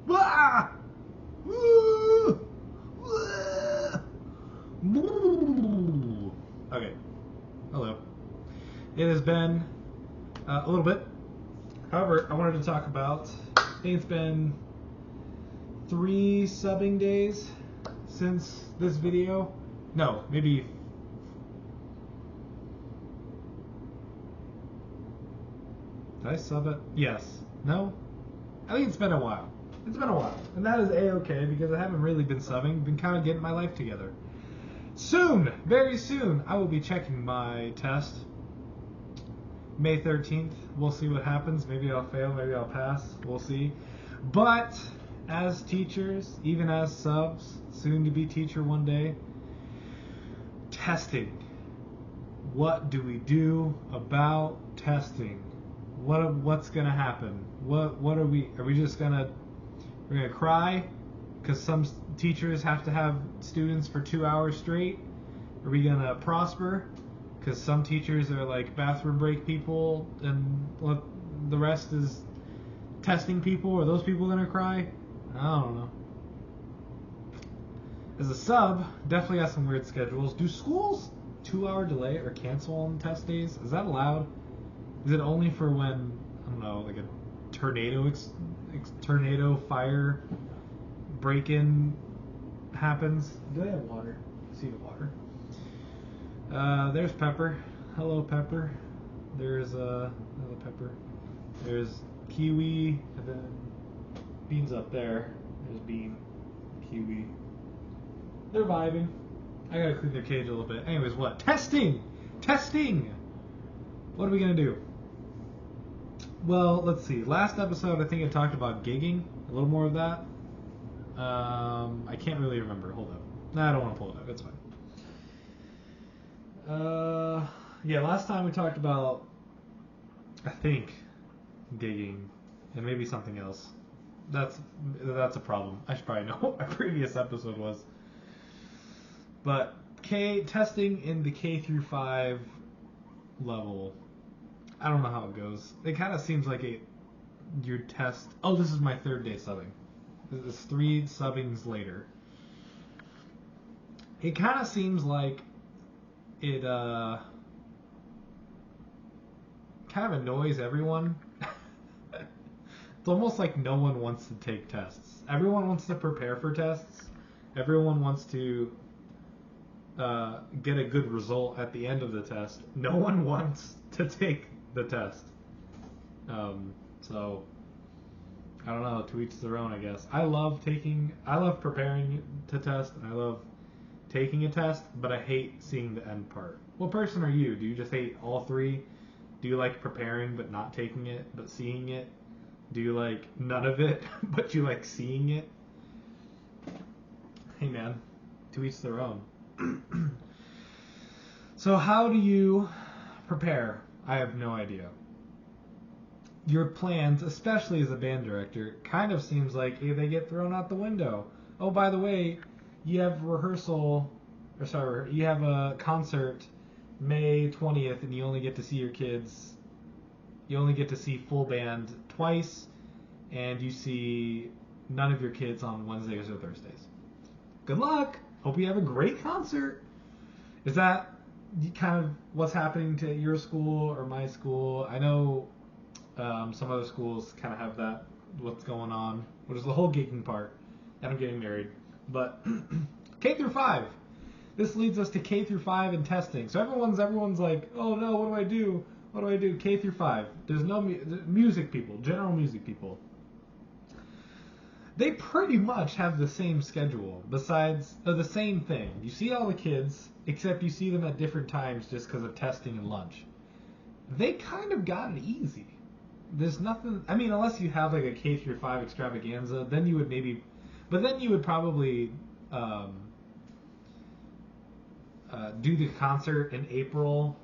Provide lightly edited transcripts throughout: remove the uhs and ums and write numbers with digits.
Ah! Woo! Okay. Hello. It has been a little bit. However, I wanted to talk about, I think it's been 3 subbing days since this video. No, maybe. Did I sub it? Yes. No? I think it's been a while. It's been a while. And that is A-okay because I haven't really been subbing. Been kind of getting my life together. Soon, very soon, I will be checking my test. May 13th. We'll see what happens. Maybe I'll fail, maybe I'll pass. We'll see. But as teachers, even as subs, soon to be teacher one day, testing. What do we do about testing? What's gonna happen? What are we just gonna cry because some teachers have to have students for 2 hours straight? Are we gonna prosper because some teachers are like bathroom break people and the rest is testing people? Are those people gonna cry? I don't know. As a sub, definitely got some weird schedules. Do schools 2-hour delay or cancel on test days? Is that allowed? Is it only for when, I don't know, like a tornado fire break-in happens? Do they have water? I see the water. There's Pepper. Hello, Pepper. There's another Pepper. There's Kiwi, and then Bean's up there. There's Bean, Kiwi. They're vibing. I gotta clean their cage a little bit. Anyways, what? Testing! Testing! What are we gonna do? Well, let's see. Last episode, I think I talked about gigging. A little more of that. I can't really remember. Hold up. Nah, I don't want to pull it up. It's fine. Yeah, last time we talked about, I think, gigging and maybe something else. That's a problem. I should probably know what my previous episode was. But testing in the K through 5 level, I don't know how it goes. It kind of seems like your test. Oh, this is my 3rd day subbing. This is 3 subbings later. It kind of seems like it kind of annoys everyone. It's almost like no one wants to take tests. Everyone wants to prepare for tests. Everyone wants to get a good result at the end of the test. No one wants to take the test. So I don't know, to each their own, I guess. I love preparing to test, and I love taking a test, but I hate seeing the end part. What person are you? Do you just hate all 3? Do you like preparing but not taking it, but seeing it? Do you like none of it, but you like seeing it? Hey man, to each their own. So how do you prepare? I have no idea. Your plans, especially as a band director, kind of seems like they get thrown out the window. Oh, by the way, you have you have a concert May 20th, and you only get to see your kids. You only get to see full band twice, and you see none of your kids on Wednesdays or Thursdays. Good luck. Hope you have a great concert. Is that kind of what's happening to your school or my school? I know some other schools kind of have that, what's going on, which is the whole gigging part, and I'm getting married. But K through 5. This leads us to K through 5 and testing. So everyone's like, oh no, what do I do? What do I do? K through 5. There's no music people, general music people. They pretty much have the same schedule, besides the same thing. You see all the kids, except you see them at different times just because of testing and lunch. They kind of got it easy. There's nothing. I mean, unless you have like a K through 5 extravaganza, then you would maybe, but then you would probably do the concert in April,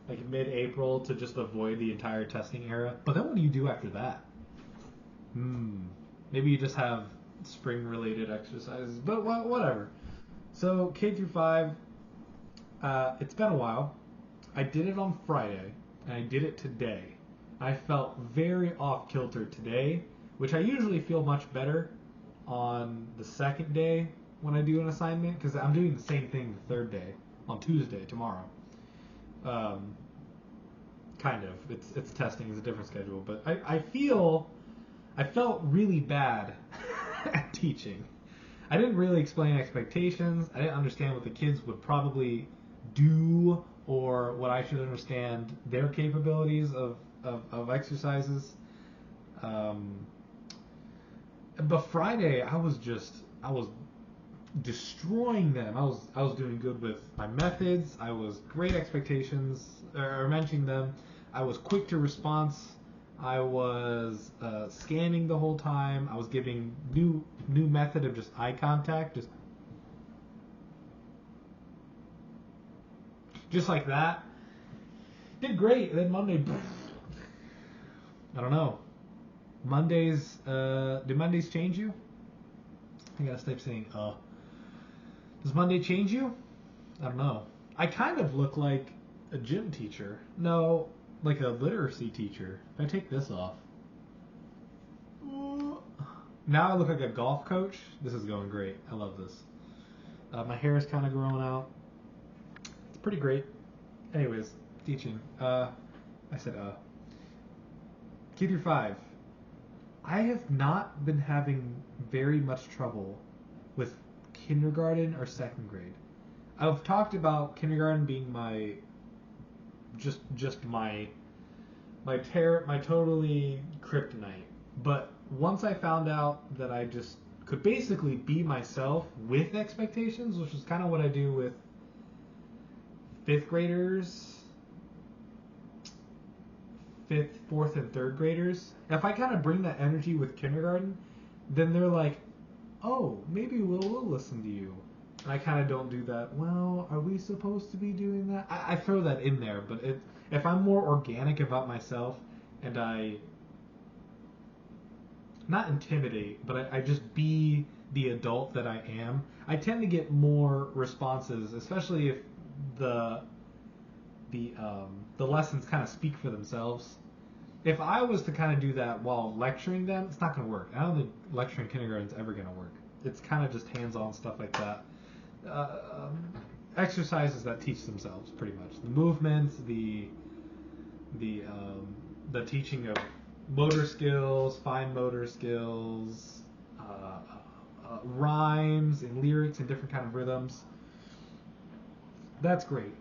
like mid-April, to just avoid the entire testing era. But then what do you do after that? Maybe you just have spring-related exercises, but whatever. So K through 5, it's been a while. I did it on Friday, and I did it today. I felt very off-kilter today which I usually feel much better on the second day when I do an assignment, because I'm doing the same thing the third day on Tuesday, tomorrow. Kind of. It's testing, it's a different schedule, but I felt really bad at teaching. I didn't really explain expectations. I didn't understand what the kids would probably do, or what I should understand their capabilities of exercises. But Friday, I was destroying them. I was doing good with my methods. I was great expectations, or mentioning them. I was quick to response. I was scanning the whole time. I was giving new method of just eye contact, just like that. Did great. And then Monday, I don't know. Mondays, do Mondays change you? I gotta stop saying Does Monday change you? I don't know. I kind of look like a gym teacher. No, like a literacy teacher. If I take this off. Now I look like a golf coach. This is going great. I love this. My hair is kind of growing out. It's pretty great. Anyways, teaching. I said K-5. I have not been having very much trouble with kindergarten or second grade. I've talked about kindergarten being my totally kryptonite. But once I found out that I just could basically be myself with expectations, which is kind of what I do with fifth graders, fifth, fourth, and third graders. If I kind of bring that energy with kindergarten, then they're like, oh, maybe we'll listen to you. And I kind of don't do that. Well, are we supposed to be doing that? I throw that in there, but if I'm more organic about myself and I not intimidate, but I just be the adult that I am, I tend to get more responses, especially if the lessons kind of speak for themselves. If I was to kind of do that while lecturing them, it's not going to work. I don't think lecturing kindergarten is ever going to work. It's kind of just hands-on stuff like that. Exercises that teach themselves, pretty much. The movements, the teaching of motor skills, fine motor skills, rhymes and lyrics and different kind of rhythms. That's great.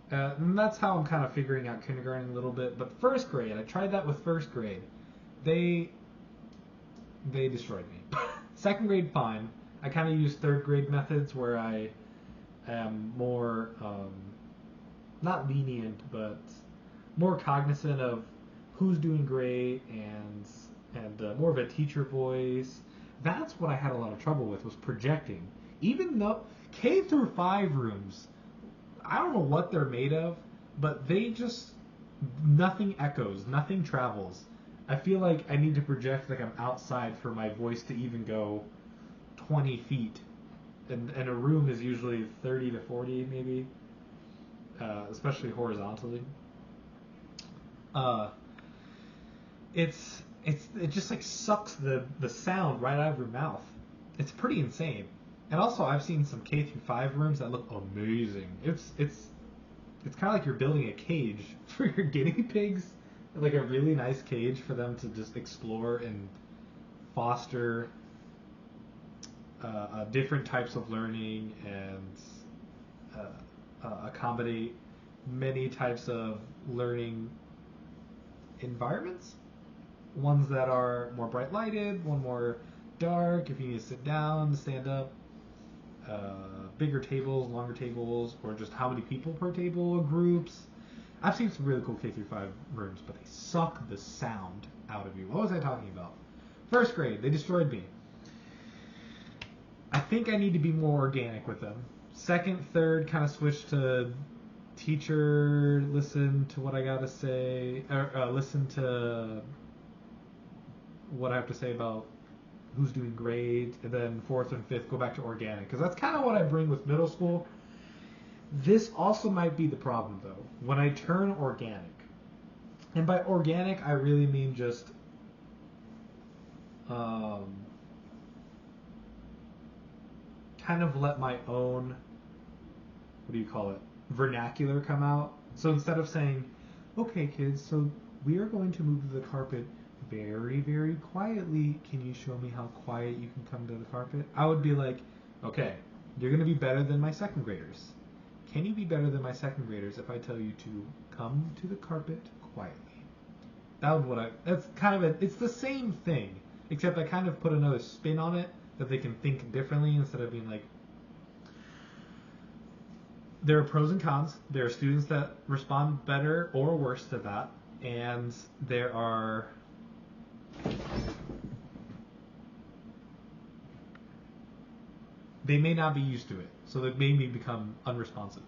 And that's how I'm kind of figuring out kindergarten a little bit. But first grade, I tried that with first grade. They destroyed me. Second grade, fine. I kind of use third grade methods where I am more, not lenient, but more cognizant of who's doing great and more of a teacher voice. That's what I had a lot of trouble with, was projecting. Even though K-5 rooms, I don't know what they're made of, but they just, nothing echoes, nothing travels. I feel like I need to project like I'm outside for my voice to even go 20 feet. And a room is usually 30 to 40 maybe, especially horizontally. It just like sucks the sound right out of your mouth. It's pretty insane. And also, I've seen some K-5 rooms that look amazing. It's kind of like you're building a cage for your guinea pigs, like a really nice cage for them to just explore and foster different types of learning and accommodate many types of learning environments. Ones that are more bright lighted, one more dark, if you need to sit down, stand up. Bigger tables, longer tables, or just how many people per table, groups. I've seen some really cool K-5 rooms, but they suck the sound out of you. What was I talking about? First grade, they destroyed me. I think I need to be more organic with them. Second, third, kind of switch to teacher, listen to what I gotta say, or listen to what I have to say about who's doing great, and then fourth and fifth go back to organic, because that's kind of what I bring with middle school. This also might be the problem though, when I turn organic. And by organic, I really mean just kind of let my own, what do you call it, vernacular come out. So instead of saying, okay, kids, so we are going to move the carpet very, very quietly. Can you show me how quiet you can come to the carpet? I would be like, okay, you're going to be better than my second graders. Can you be better than my second graders if I tell you to come to the carpet quietly? That's kind of it's the same thing, except I kind of put another spin on it that they can think differently instead of being like, there are pros and cons. There are students that respond better or worse to that, and there are they may not be used to it, so they may become unresponsive.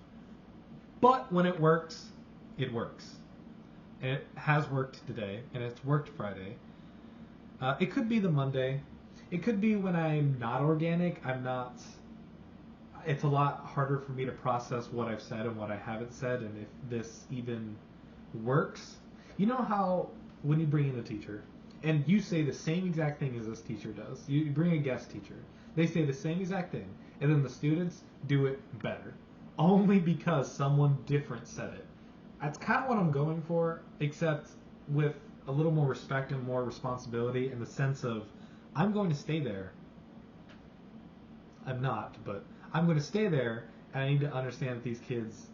But when it works, it works. And it has worked today, and it's worked Friday. It could be the Monday. It could be when I'm not organic. It's a lot harder for me to process what I've said and what I haven't said, and if this even works. You know how when you bring in a teacher, and you say the same exact thing as this teacher does, you bring a guest teacher, they say the same exact thing, and then the students do it better, only because someone different said it. That's kind of what I'm going for, except with a little more respect and more responsibility in the sense of, I'm going to stay there. I'm not, but I'm going to stay there, and I need to understand that these kids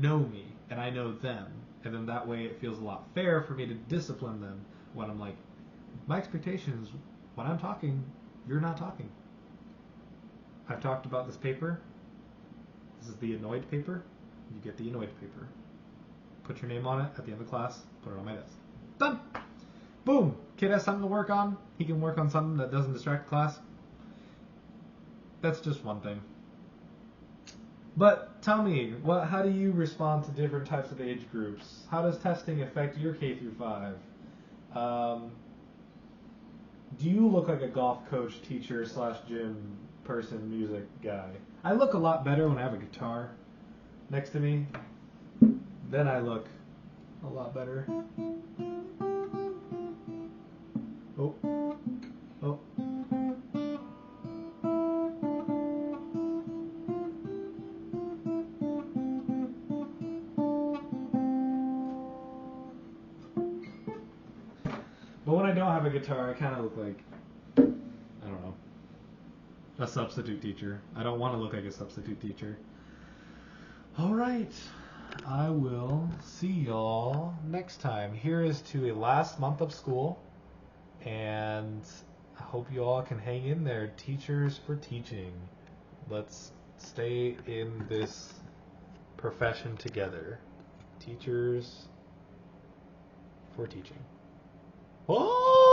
know me, and I know them, and then that way it feels a lot fair for me to discipline them when I'm like, my expectation is when I'm talking, you're not talking. I've talked about this paper. This is the annoyed paper. You get the annoyed paper. Put your name on it at the end of class. Put it on my desk. Done. Boom. Kid has something to work on. He can work on something that doesn't distract class. That's just one thing. But tell me, how do you respond to different types of age groups? How does testing affect your K through 5? Do you look like a golf coach, teacher / gym person, music guy? I look a lot better when I have a guitar next to me. Then I look a lot better. Oh. Oh. But when I don't have a guitar, I kind of look like, I don't know, a substitute teacher. I don't want to look like a substitute teacher. All right. I will see y'all next time. Here is to a last month of school, and I hope you all can hang in there. Teachers for teaching. Let's stay in this profession together. Teachers for teaching. Oh!